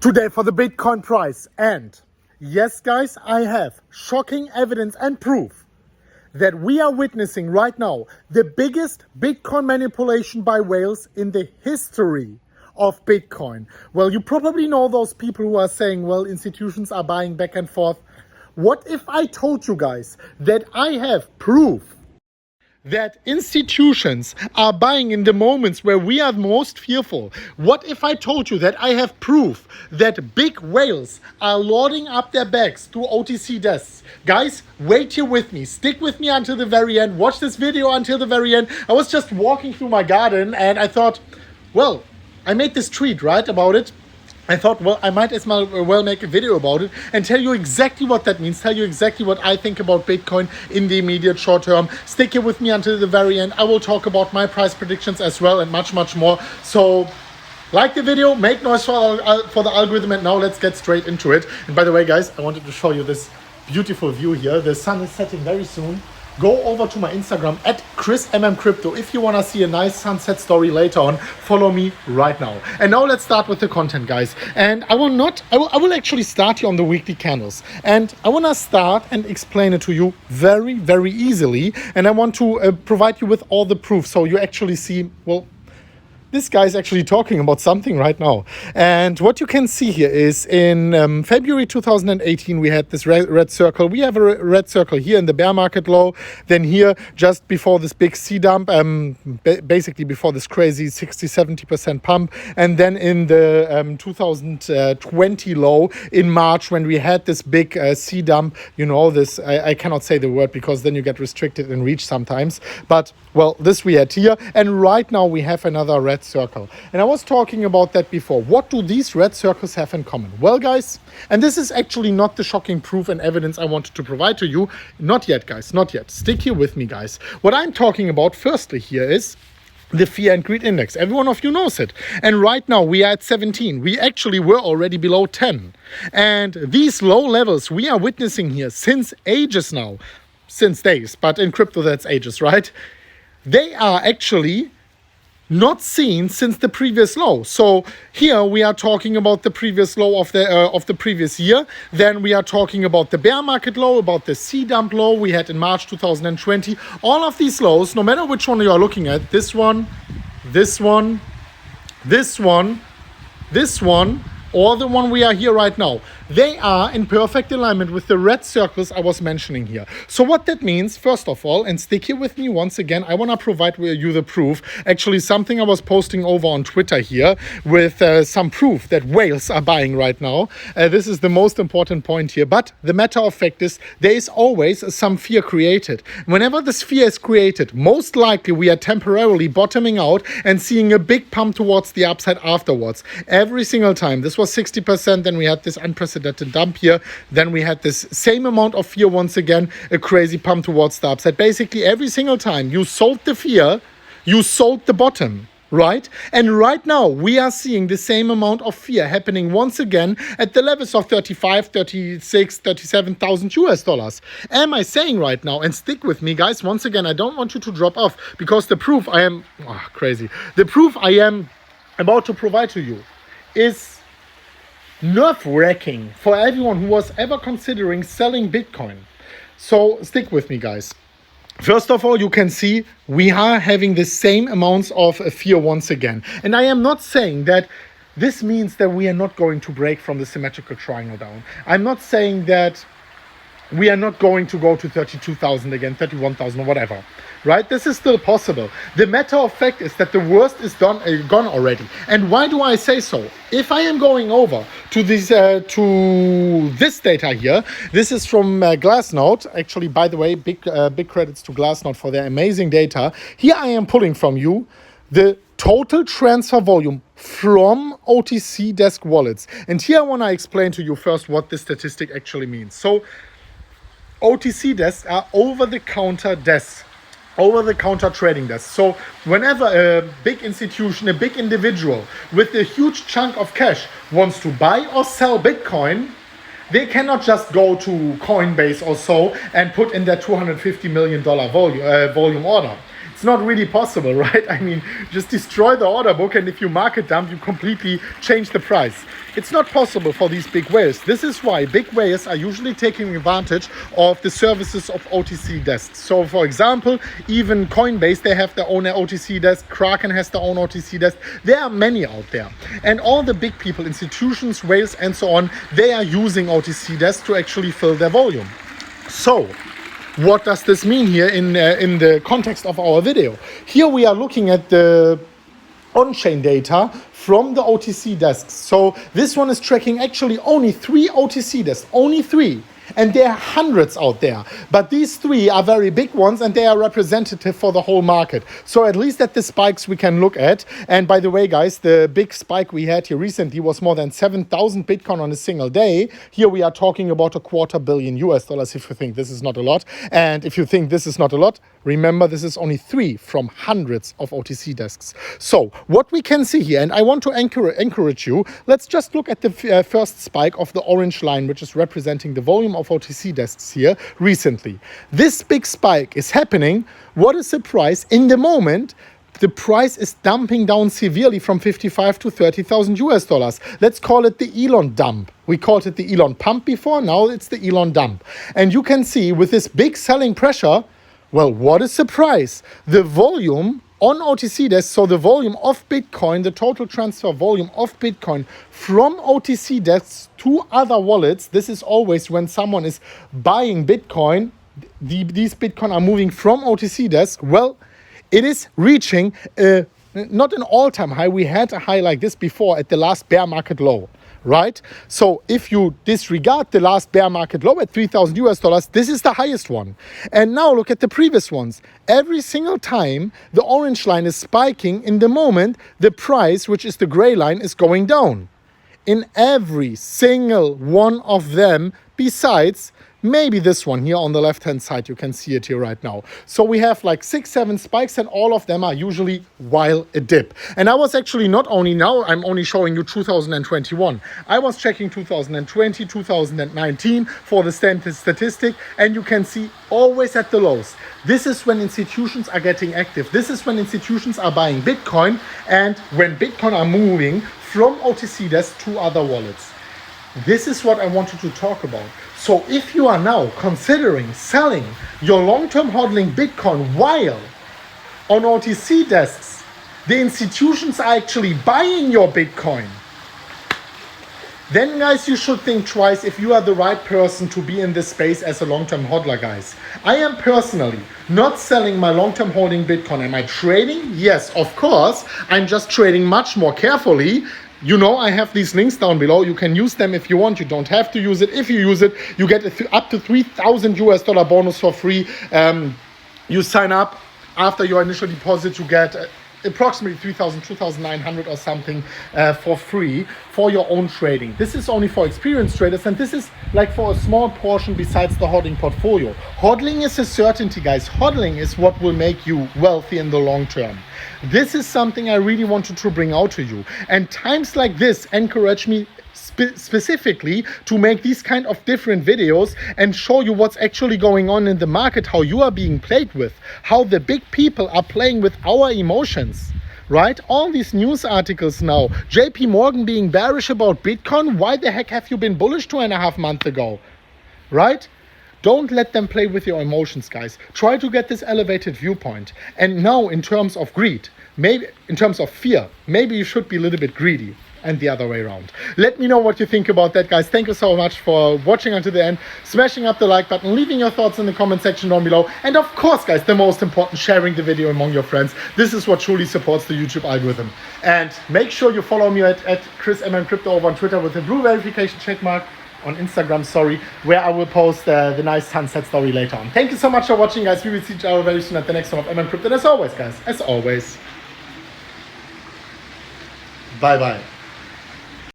today for the Bitcoin price. And yes, guys, I have shocking evidence and proof that we are witnessing right now the biggest Bitcoin manipulation by whales in the history of Bitcoin. Well, you probably know those people who are saying, well, institutions are buying back and forth. What if I told you guys that I have proof that institutions are buying in the moments where we are most fearful? What if I told you that I have proof that big whales are loading up their bags to OTC desks? Guys, wait here with me. Stick with me until the very end. Watch this video until the very end. I was just walking through my garden and I thought, well, I made this tweet, right, about it. I thought, well, I might as well make a video about it and tell you exactly what that means, tell you exactly what I think about Bitcoin in the immediate short term. Stick here with me until the very end. I will talk about my price predictions as well and much, much more. So like the video, make noise for the algorithm, and now let's get straight into it. And by the way, guys, I wanted to show you this beautiful view here. The sun is setting very soon. Go over to my Instagram at MMCrypto if you want to see a nice sunset story later on. Follow me right now. And now let's start with the content, guys. And I will actually start here on the weekly candles. And I want to start and explain it to you very, very easily. And I want to provide you with all the proof so you actually see, well, this guy is actually talking about something right now. And what you can see here is in February 2018, we had this red circle. We have a red circle here in the bear market low. Then here, just before this big C dump, basically before this crazy 60-70% pump. And then in the 2020 low in March, when we had this big C dump, you know, this, I cannot say the word because then you get restricted in reach sometimes. But, well, this we had here. And right now we have another red circle. And I was talking about that before. What do these red circles have in common? Well, guys, and this is actually not the shocking proof and evidence I wanted to provide to you. Not yet, guys, not yet. Stick here with me, guys. What I'm talking about firstly here is the fear and greed index. Every one of you knows it. And right now we are at 17. We actually were already below 10. And these low levels we are witnessing here since ages now. Since days, but in crypto that's ages, right? They are actually not seen since the previous low. So here we are talking about the previous low of the previous year. Then we are talking about the bear market low, about the C dump low we had in March 2020. All of these lows, no matter which one you are looking at, this one, this one, this one, this one, or the one we are here right now, they are in perfect alignment with the red circles I was mentioning here. So what that means, first of all, and stick here with me once again, I want to provide you the proof. Actually, something I was posting over on Twitter here with some proof that whales are buying right now. This is the most important point here. But the matter of fact is, there is always some fear created. Whenever this fear is created, most likely we are temporarily bottoming out and seeing a big pump towards the upside afterwards. Every single time. This was 60%, then we had this unprecedented dump here, then we had this same amount of fear once again, a crazy pump towards the upside. Basically every single time you sold the fear, you sold the bottom, right? And right now we are seeing the same amount of fear happening once again at the levels of 35, 36, 37,000 US dollars. Am I saying right now, and stick with me guys, once again, I don't want you to drop off because the proof I am, the proof I am about to provide to you is nerve-wracking for everyone who was ever considering selling Bitcoin. So stick with me, guys. First of all, you can see we are having the same amounts of fear once again. And I am not saying that this means that we are not going to break from the symmetrical triangle down. I'm not saying that we are not going to go to 32,000 again, 31,000 or whatever, right? This is still possible. The matter of fact is that the worst is gone already. And why do I say so? If I am going over to this data here, this is from Glassnode. Actually, by the way, big credits to Glassnode for their amazing data. Here I am pulling from you the total transfer volume from OTC desk wallets. And here I want to explain to you first what this statistic actually means. So OTC desks are over-the-counter desks, over-the-counter trading desks. So whenever a big institution, a big individual with a huge chunk of cash wants to buy or sell Bitcoin, they cannot just go to Coinbase or so and put in their $250 million volume order. it's not really possible, right? I mean, just destroy the order book, and if you market dump, you completely change the price. It's not possible for these big whales. This is why big whales are usually taking advantage of the services of OTC desks. So for example, even Coinbase, they have their own OTC desk. Kraken has their own OTC desk. There are many out there. And all the big people, institutions, whales, and so on, they are using OTC desks to actually fill their volume. So, what does this mean here in the context of our video? Here we are looking at the on-chain data from the OTC desks. So this one is tracking actually only 3 OTC desks, only 3. And there are hundreds out there. But these 3 are very big ones, and they are representative for the whole market. So at least at the spikes we can look at. And by the way, guys, the big spike we had here recently was more than 7,000 Bitcoin on a single day. Here we are talking about $250 million US if you think this is not a lot. And if you think this is not a lot, remember this is only 3 from hundreds of OTC desks. So what we can see here, and I want to encourage you, let's just look at the first spike of the orange line, which is representing the volume of OTC desks here recently. This big spike is happening. What is the price? In the moment, the price is dumping down severely from 55 to 30,000 US. Let's call it the Elon dump. We called it the Elon pump before. Now it's the Elon dump. And you can see with this big selling pressure, well, what is the price? The volume on OTC desks, so the volume of Bitcoin, the total transfer volume of Bitcoin from OTC desks to other wallets, this is always when someone is buying Bitcoin, these Bitcoin are moving from OTC desks, well, it is reaching not an all-time high. We had a high like this before at the last bear market low. Right? So if you disregard the last bear market low at 3,000 US, this is the highest one. And now look at the previous ones. Every single time the orange line is spiking, in the moment, the price, which is the gray line, is going down. In every single one of them, besides maybe this one here on the left-hand side, you can see it here right now. So we have like 6, 7 spikes, and all of them are usually while a dip. And I was actually not only now, I'm only showing you 2021. I was checking 2020, 2019 for the statistic, and you can see always at the lows. This is when institutions are getting active. This is when institutions are buying Bitcoin, and when Bitcoin are moving from OTC desks to other wallets. This is what I wanted to talk about. So if you are now considering selling your long-term hodling Bitcoin while on OTC desks, the institutions are actually buying your Bitcoin, then guys, you should think twice if you are the right person to be in this space as a long-term hodler, guys. I am personally not selling my long-term holding Bitcoin. Am I trading? Yes, of course. I'm just trading much more carefully. You know, I have these links down below. You can use them if you want. You don't have to use it. If you use it, you get up to 3,000 US dollar bonus for free. You sign up after your initial deposit, you get approximately 3,000, 2,900 or something for free for your own trading. This is only for experienced traders, and this is like for a small portion besides the hodling portfolio. Hodling is a certainty, guys. Hodling is what will make you wealthy in the long term. This is something I really wanted to bring out to you. And times like this encourage me specifically to make these kind of different videos and show you what's actually going on in the market, how you are being played with, how the big people are playing with our emotions, right? All these news articles now, JP Morgan being bearish about Bitcoin. Why the heck have you been bullish 2.5 months ago, right? Don't let them play with your emotions, guys. Try to get this elevated viewpoint. And now in terms of greed, maybe in terms of fear, maybe you should be a little bit greedy, and the other way around. Let me know what you think about that, guys. Thank you so much for watching until the end, smashing up the like button, leaving your thoughts in the comment section down below, and of course, guys, the most important, sharing the video among your friends. This is what truly supports the YouTube algorithm. And make sure you follow me at Chris MMCrypto over on Twitter with the blue verification checkmark, on Instagram, where I will post the nice sunset story later on. Thank you so much for watching, guys. We will see each other very soon at the next one of MMCrypto. And as always, guys, bye-bye.